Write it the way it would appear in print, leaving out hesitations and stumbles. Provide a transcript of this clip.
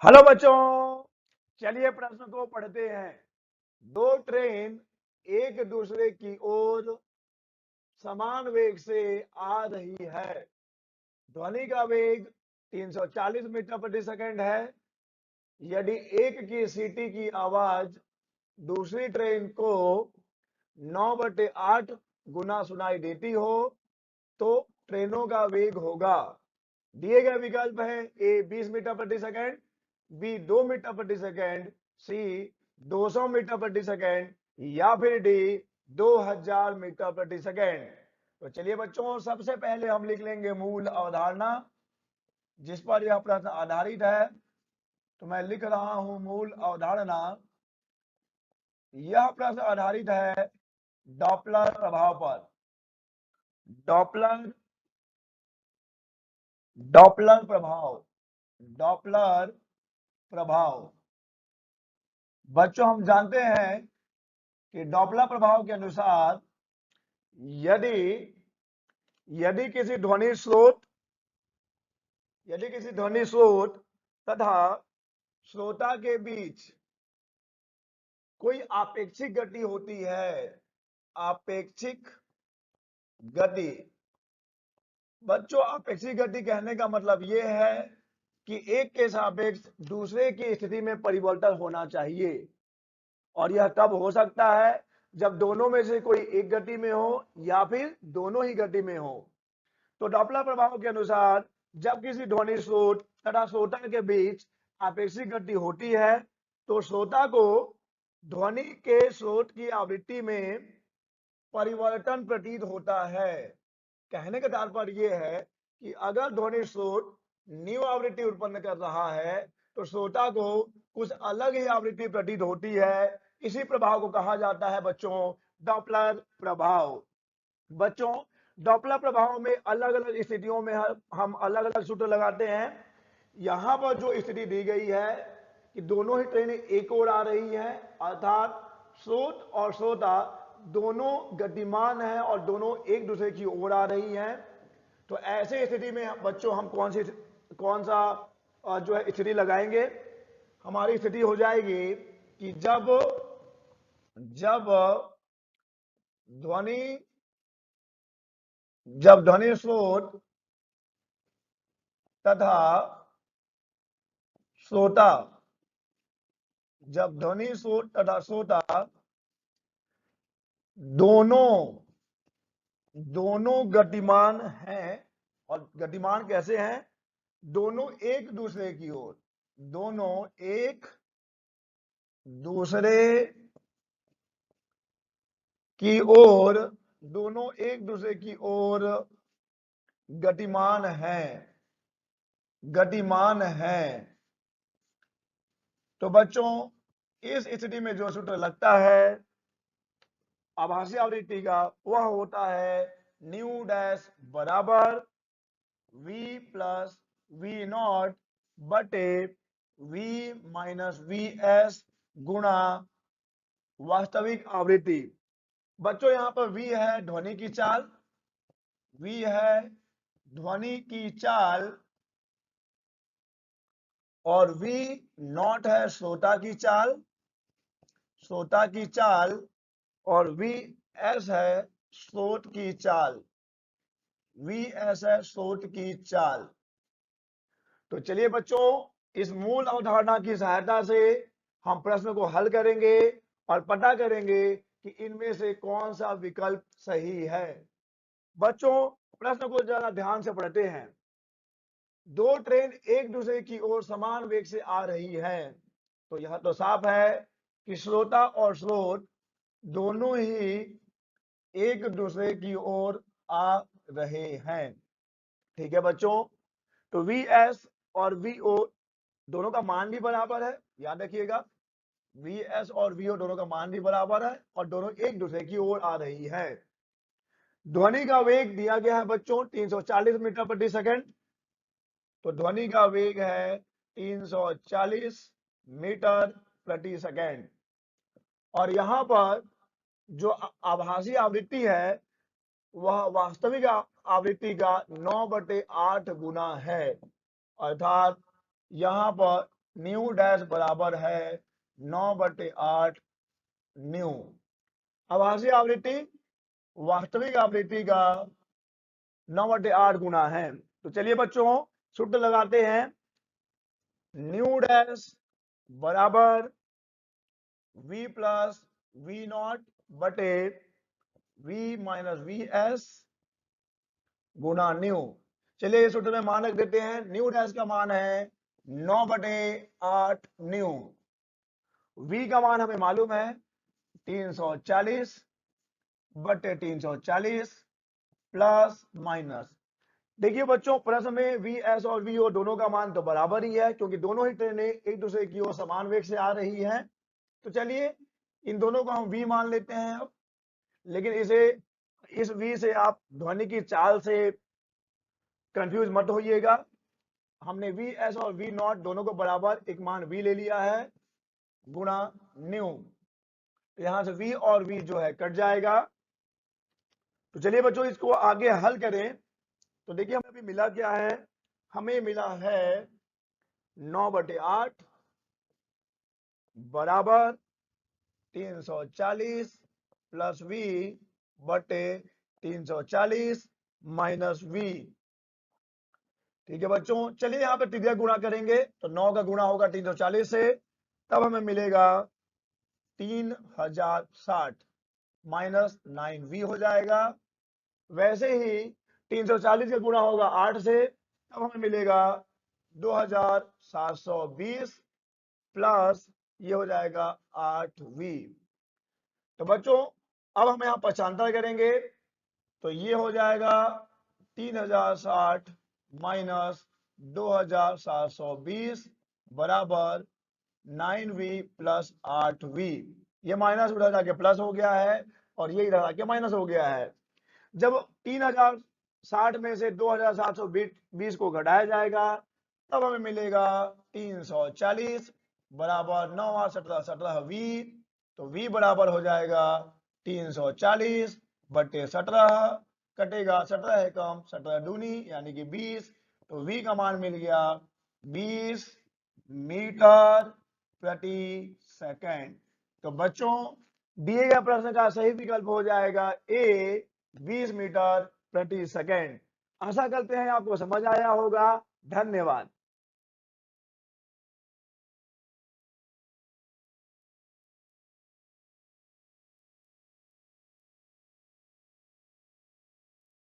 Hello बच्चों, चलिए प्रश्न को पढ़ते हैं। दो ट्रेन एक दूसरे की ओर समान वेग से आ रही है। ध्वनि का वेग 340 मीटर प्रति सेकंड है। यदि एक की सीटी की आवाज दूसरी ट्रेन को 9/8 गुना सुनाई देती हो तो ट्रेनों का वेग होगा। दिए गए विकल्प है ए 20 मीटर प्रति सेकंड, बी 2 मीटर प्रति सेकंड, सी 200 मीटर प्रति सेकंड या फिर डी 2000 मीटर प्रति सेकंड। तो चलिए बच्चों, सबसे पहले हम लिख लेंगे मूल अवधारणा जिस पर यह प्रश्न आधारित है। तो मैं लिख रहा हूं मूल अवधारणा। यह प्रश्न आधारित है डॉपलर प्रभाव पर। डॉपलर डॉपलर प्रभाव डॉपलर प्रभाव। बच्चों, हम जानते हैं कि डॉपलर प्रभाव के अनुसार यदि यदि किसी ध्वनि स्रोत तथा श्रोता के बीच कोई आपेक्षिक गति होती है। आपेक्षिक गति। बच्चों, आपेक्षिक गति कहने का मतलब यह है कि एक के सापेक्ष दूसरे की स्थिति में परिवर्तन होना चाहिए। और यह तब हो सकता है जब दोनों में से कोई एक गति में हो या फिर दोनों ही गति में हो। तो डॉपलर प्रभाव के अनुसार जब किसी ध्वनि स्रोत तथा श्रोता के बीच आपेक्षिक गति होती है तो श्रोता को ध्वनि के स्रोत की आवृत्ति में परिवर्तन प्रतीत होता है। कहने का तात्पर्य यह है कि अगर ध्वनि स्रोत न्यू आवृत्ति उत्पन्न कर रहा है तो श्रोता को कुछ अलग ही आवृत्ति प्रतीत होती है। इसी प्रभाव को कहा जाता है बच्चों डॉपलर प्रभाव। बच्चों, डॉपलर प्रभाव में अलग अलग स्थितियों में हम अलग अलग सूत्र लगाते हैं। यहां पर जो स्थिति दी गई है कि दोनों ही ट्रेनें एक ओर आ रही हैं, अर्थात स्रोत और श्रोता दोनों गतिमान हैं और दोनों एक दूसरे की ओर आ रही हैं। तो ऐसे स्थिति में बच्चों हम कौन सा जो है स्थिति लगाएंगे। हमारी स्थिति हो जाएगी कि जब जब ध्वनि जब ध्वनि स्रोत तथा श्रोता जब ध्वनि स्रोत तथा श्रोता दोनों दोनों गतिमान हैं। और गतिमान कैसे हैं? दोनों एक दूसरे की ओर दोनों एक दूसरे की ओर दोनों एक दूसरे की ओर गतिमान हैं। तो बच्चों, इस स्थिति में जो सूत्र लगता है आभासी आवृत्ति का वह होता है न्यू डैश बराबर v प्लस वी नॉट बटे v माइनस वी एस गुणा वास्तविक आवृत्ति। बच्चों, यहां पर v है ध्वनि की चाल, v है ध्वनि की चाल और v नॉट है श्रोता की चाल और वी एस है स्रोत की चाल। वी एस है स्रोत की चाल। तो चलिए बच्चों, इस मूल अवधारणा की सहायता से हम प्रश्न को हल करेंगे और पता करेंगे कि इनमें से कौन सा विकल्प सही है। बच्चों, प्रश्न को जरा ध्यान से पढ़ते हैं। दो ट्रेन एक दूसरे की ओर समान वेग से आ रही हैं। तो यह तो साफ है कि श्रोता और स्रोत दोनों ही एक दूसरे की ओर आ रहे हैं। ठीक है बच्चों, तो वी एस और वी ओ दोनों का मान भी बराबर है। याद रखिएगा, वी एस और वी ओ दोनों का मान भी बराबर है और दोनों एक दूसरे की ओर आ रही है। ध्वनि का वेग दिया गया है बच्चों 340 मीटर प्रति सेकंड। तो ध्वनि का वेग है 340 मीटर प्रति सेकंड। और यहां पर जो आभासी आवृत्ति है वह वास्तविक आवृत्ति का 9/8 गुना है। अर्थात यहां पर न्यू डैश बराबर है 9/8 न्यू। आभासी आवृत्ति वास्तविक आवृत्ति का 9/8 गुना है। तो चलिए बच्चों सूत्र लगाते हैं। न्यू डैश बराबर v प्लस वी नॉट बटे v माइनस वी एस गुना न्यू। चलिए इस सूत्र में मान रख देते हैं। न्यू डैश का मान है 9/8 न्यू। v का मान हमें मालूम है 340 बटे 340 प्लस माइनस। देखिए बच्चों प्रश्न में वी एस और वी ओ दोनों का मान तो बराबर ही है, क्योंकि दोनों ही ट्रेनें एक दूसरे की ओर समान वेग से आ रही हैं। तो चलिए इन दोनों को हम वी मान लेते हैं अब। लेकिन इस वी से आप ध्वनि की चाल से कंफ्यूज मत होइएगा। हमने वी एस और वी नॉट दोनों को बराबर एक मान वी ले लिया है गुणा न्यू। यहां से वी और वी जो है कट जाएगा। तो चलिए बच्चों इसको आगे हल करें। तो देखिए हमें अभी मिला क्या है। हमें मिला है 9/8 बराबर 340 प्लस वी बटे 340 माइनस वी। ठीक है बच्चों, चलिए यहाँ पे त्रिज्या गुणा करेंगे तो 9 का गुणा होगा 340 से, तब हमें मिलेगा 3060 माइनस 9v हो जाएगा। वैसे ही 340 का गुणा होगा 8 से, तब हमें मिलेगा 2720 प्लस ये हो जाएगा 8v। तो बच्चों अब हम यहाँ पक्षांतर करेंगे तो ये हो जाएगा 3060 माइनस 2720 बराबर 9v प्लस 8v। ये माइनस उधर जाके प्लस हो गया है और ये इधर आके माइनस हो गया है। जब 3060 में से 2720 को घटाया जाएगा तब हमें मिलेगा 340 बराबर 9 और 17 17v। तो v बराबर हो जाएगा 340 बटे 17, कटेगा 17 है कम 17 दूनी यानी कि 20। तो v का मान मिल गया 20 मीटर प्रति सेकंड। तो बच्चों दिए गए प्रश्न का सही विकल्प हो जाएगा ए 20 मीटर प्रति सेकंड। आशा करते हैं आपको समझ आया होगा। धन्यवाद।